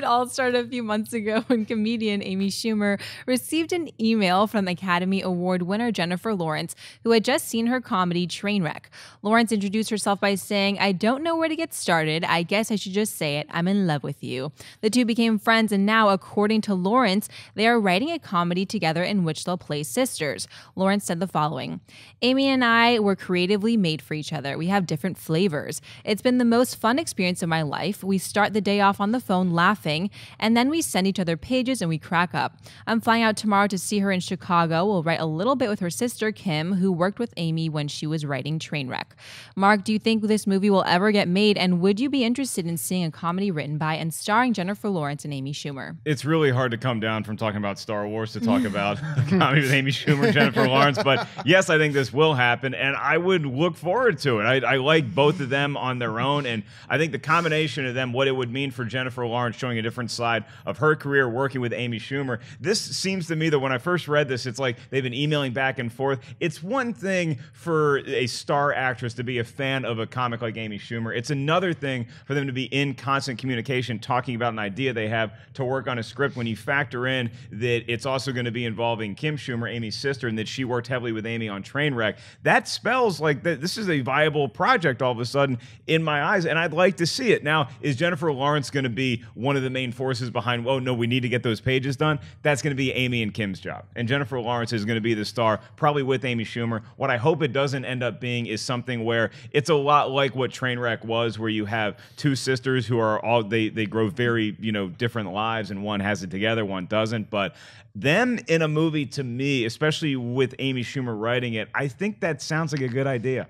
It all started a few months ago when comedian Amy Schumer received an email from Academy Award winner Jennifer Lawrence, who had just seen her comedy Trainwreck. Lawrence introduced herself by saying, "I don't know where to get started. I guess I should just say it. I'm in love with you." The two became friends, and now, according to Lawrence, they are writing a comedy together in which they'll play sisters. Lawrence said the following: "Amy and I were creatively made for each other. We have different flavors. It's been the most fun experience of my life. We start the day off on the phone laughing, and then we send each other pages and we crack up. I'm flying out tomorrow to see her in Chicago. We'll write a little bit with her sister, Kim, who worked with Amy when she was writing Trainwreck." Mark, do you think this movie will ever get made, and would you be interested in seeing a comedy written by and starring Jennifer Lawrence and Amy Schumer? It's really hard to come down from talking about Star Wars to talk about a comedy with Amy Schumer and Jennifer Lawrence, but yes, I think this will happen, and I would look forward to it. I like both of them on their own, and I think the combination of them, what it would mean for Jennifer Lawrence showing a different side of her career working with Amy Schumer. This seems to me that when I first read this, it's like they've been emailing back and forth. It's one thing for a star actress to be a fan of a comic like Amy Schumer. It's another thing for them to be in constant communication, talking about an idea they have to work on a script. When you factor in that it's also going to be involving Kim Schumer, Amy's sister, and that she worked heavily with Amy on Trainwreck, that spells like that this is a viable project all of a sudden in my eyes, and I'd like to see it. Now, is Jennifer Lawrence going to be one of the main forces behind, oh, no, we need to get those pages done? That's going to be Amy and Kim's job. And Jennifer Lawrence is going to be the star, probably with Amy Schumer. What I hope it doesn't end up being is something where it's a lot like what Trainwreck was, where you have two sisters who are all, they grow very, different lives, and one has it together, one doesn't. But them in a movie, to me, especially with Amy Schumer writing it, I think that sounds like a good idea.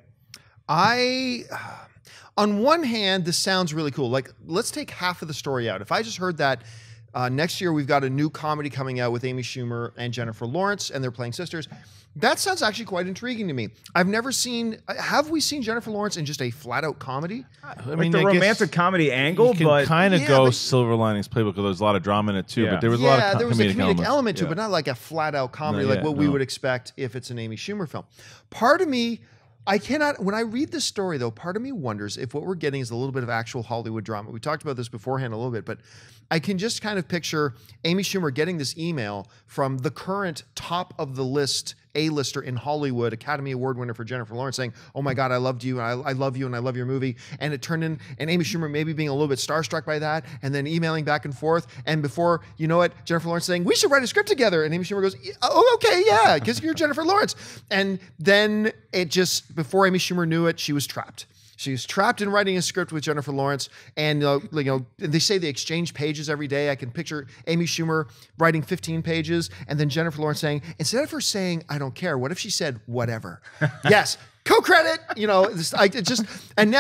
On one hand, this sounds really cool. Like, let's take half of the story out. If I just heard that next year we've got a new comedy coming out with Amy Schumer and Jennifer Lawrence, and they're playing sisters, that sounds actually quite intriguing to me. I've never seen, have we seen Jennifer Lawrence in just a flat-out comedy? I mean, the romantic comedy angle, you but can kind of go Silver Linings Playbook, because there's a lot of drama in it too. Yeah. But there was a lot of there was a comedic element to it, Yeah. but not like a flat-out comedy No, like what we would expect if it's an Amy Schumer film. Part of me, when I read this story though, part of me wonders if what we're getting is a little bit of actual Hollywood drama. We talked about this beforehand a little bit, but I can just kind of picture Amy Schumer getting this email from the current top of the list A-lister in Hollywood, Academy Award winner for Jennifer Lawrence, saying, "Oh my God, I loved you, and I love you, and I love your movie." And it turned in, and Amy Schumer maybe being a little bit starstruck by that, and then emailing back and forth. And before you know it, Jennifer Lawrence saying, "We should write a script together." And Amy Schumer goes, "Oh, okay, yeah, because you're Jennifer Lawrence." And then it just, before Amy Schumer knew it, she was trapped. She's trapped in writing a script with Jennifer Lawrence, and they say they exchange pages every day. I can picture Amy Schumer writing 15 pages, and then Jennifer Lawrence saying, instead of her saying "I don't care," what if she said "whatever"? Yes, co-credit. And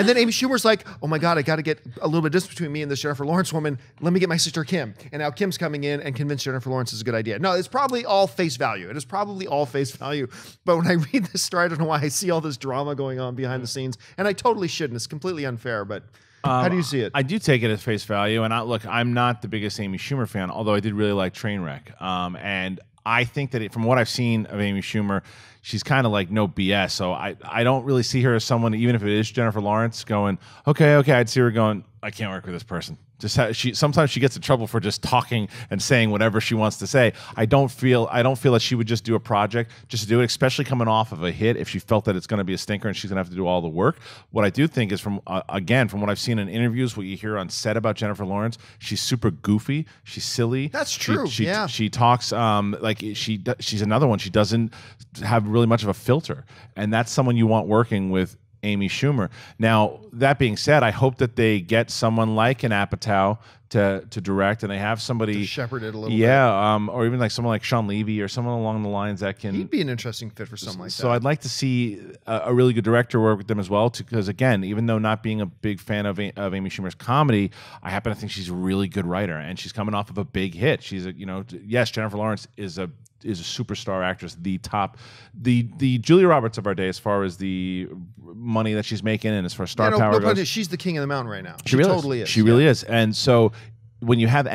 then Amy Schumer's like, "Oh my God, I got to get a little bit of distance between me and this Jennifer Lawrence woman. Let me get my sister Kim." And now Kim's coming in and convinced Jennifer Lawrence is a good idea. No, it's probably all face value. It is probably all face value. But when I read this story, I don't know why I see all this drama going on behind the scenes, and I totally shouldn't. It's completely unfair, but how do you see it? I do take it as face value, and I'm not the biggest Amy Schumer fan, although I did really like Trainwreck. And I think that from what I've seen of Amy Schumer, she's kind of like no BS. So I don't really see her as someone, even if it is Jennifer Lawrence, going, okay, I'd see her going, "I can't work with this person." Sometimes she gets in trouble for just talking and saying whatever she wants to say. I don't feel that she would just do a project just to do it, especially coming off of a hit. If she felt that it's going to be a stinker and she's going to have to do all the work. What I do think is from what I've seen in interviews, what you hear on set about Jennifer Lawrence, she's super goofy, she's silly. That's true. She talks like she's another one. She doesn't have really much of a filter, and that's someone you want working with Amy Schumer. Now, that being said, I hope that they get someone like an Apatow to direct, and they have somebody to shepherd it a little bit. Yeah, or even like someone like Sean Levy or someone along the lines that can. He'd be an interesting fit for something like that. So I'd like to see a really good director work with them as well, because again, even though not being a big fan of Amy Schumer's comedy, I happen to think she's a really good writer, and she's coming off of a big hit. She's yes, Jennifer Lawrence is a superstar actress, the Julia Roberts of our day as far as the money that she's making and as far as star power goes. She's the king of the mountain right now. She totally is. She really is. And so when you have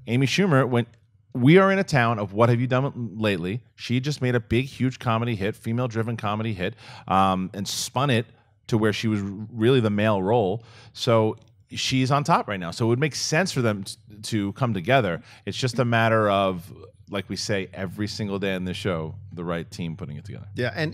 Amy Schumer, when we are in a town of what have you done lately, she just made a big, huge comedy hit, female-driven comedy hit, and spun it to where she was really the male role. So she's on top right now. So it would make sense for them to come together. It's just a matter of, like we say every single day in the show, the right team putting it together. Yeah, and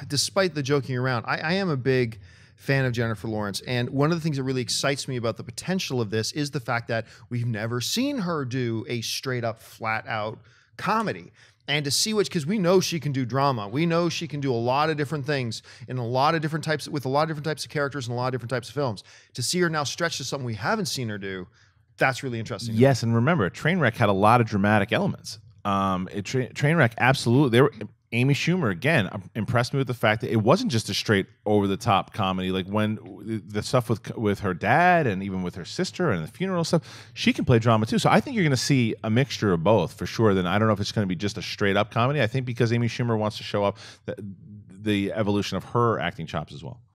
despite the joking around, I am a big fan of Jennifer Lawrence, and one of the things that really excites me about the potential of this is the fact that we've never seen her do a straight up, flat out comedy. And to see because we know she can do drama, we know she can do a lot of different things in a lot of different types, with a lot of different types of characters and a lot of different types of films. To see her now stretch to something we haven't seen her do, that's really interesting. Yes, and remember, Trainwreck had a lot of dramatic elements. Trainwreck, absolutely. Amy Schumer, again, impressed me with the fact that it wasn't just a straight over-the-top comedy. Like when the stuff with her dad and even with her sister and the funeral stuff, she can play drama too. So I think you're going to see a mixture of both for sure. Then I don't know if it's going to be just a straight-up comedy. I think because Amy Schumer wants to show up the evolution of her acting chops as well.